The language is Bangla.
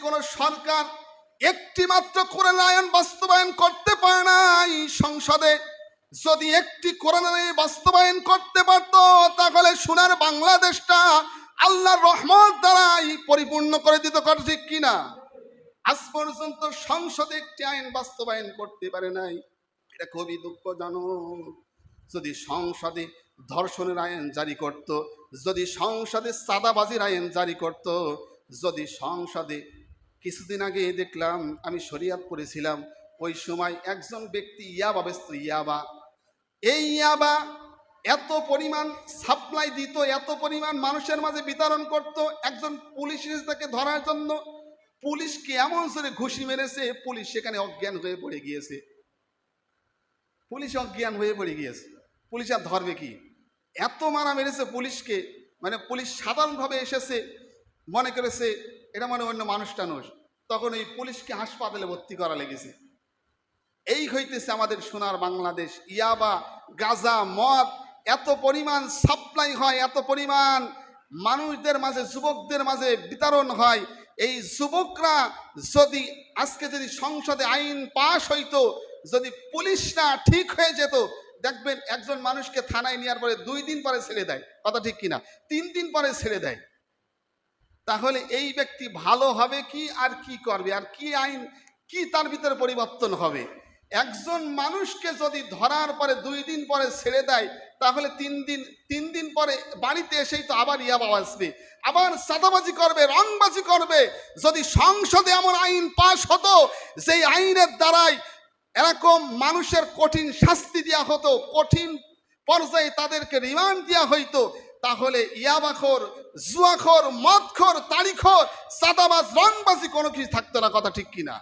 কোনো সরকার একটি মাত্র কোরআন আইন বাস্তবায়ন করতে পারে নাই সংসদে। যদি একটি কোরআন আইন বাস্তবায়ন করতে পারত তাহলে সোনার বাংলাদেশটা আল্লাহর রহমত দ্বারাই পরিপূর্ণ করে দিত। কথা ঠিক কিনা? আজ পর্যন্ত সংসদে একটি আইন বাস্তবায়ন করতে পারে নাই, এটা খুবই দুঃখজনক। যদি সংসদে ধর্ষণের আইন জারি করত, যদি সংসদে চাঁদাবাজির আইন জারি করত, যদি সংসদে, কিছুদিন আগে দেখলাম, আমি শরিয়াত পড়েছিলাম, ওই সময় একজন ব্যক্তি ইয়াবা বেচত, ইয়াবা, এই ইয়াবা এত পরিমাণ সাপ্লাই দিত, এত পরিমাণ মানুষের মাঝে বিতরণ করত। একজন পুলিশ তাকে ধরার জন্য পুলিশকে এমন করে ঘুষি মেরেছে, পুলিশ সেখানে অজ্ঞান হয়ে পড়ে গিয়েছে। পুলিশ অজ্ঞান হয়ে পড়ে গিয়েছে, পুলিশ আর ধরবে কি? এত মারা মেরেছে পুলিশকে, মানে পুলিশ সাধারণভাবে এসেছে, মনে করেছে এটা মানে অন্য মানুষ টানুষ, তখন এই পুলিশকে হাসপাতালে ভর্তি করা লেগেছে। এই হইতেছে আমাদের সোনার বাংলাদেশ। ইয়াবা, গাঁজা, মদ এত পরিমাণ সাপ্লাই হয়, এত পরিমাণ মানুষদের মাঝে, যুবকদের মাঝে বিতরণ হয়। এই যুবকরা যদি আজকে যদি সংসদে আইন পাশ হইতো, যদি পুলিশরা ঠিক হয়ে যেত, দেখবেন একজন মানুষকে থানায় নেওয়ার পরে 2 দিন পরে ছেড়ে দেয়। কথা ঠিক কিনা? 3 দিন পরে ছেড়ে দেয়। তাহলে এই ব্যক্তি ভালো হবে কি, আর কি করবে, আর কি আইন, কি তার ভিতরে পরিবর্তন হবে? একজন মানুষকে যদি ধরার পরে 2 দিন পরে ছেড়ে দেয়, তাহলে 3 দিন পরে বাড়িতে এসেই তো আবার ইয়াবা আসবে, আবার চাঁদাবাজি করবে, রংবাজি করবে। যদি সংসদে এমন আইন পাশ হতো যেই আইনের দ্বারাই এরকম মানুষের কঠিন শাস্তি দেওয়া হতো, কঠিন পর্যায়ে তাদেরকে রিমান্ড দেওয়া হইতো, তাহলে ইয়াবাখোর, জুয়াখোর, মদখোর, তাড়িখোর, চাঁদাবাজ, রংবাজি কোনো কিছু থাকতো না। কথা ঠিক কিনা?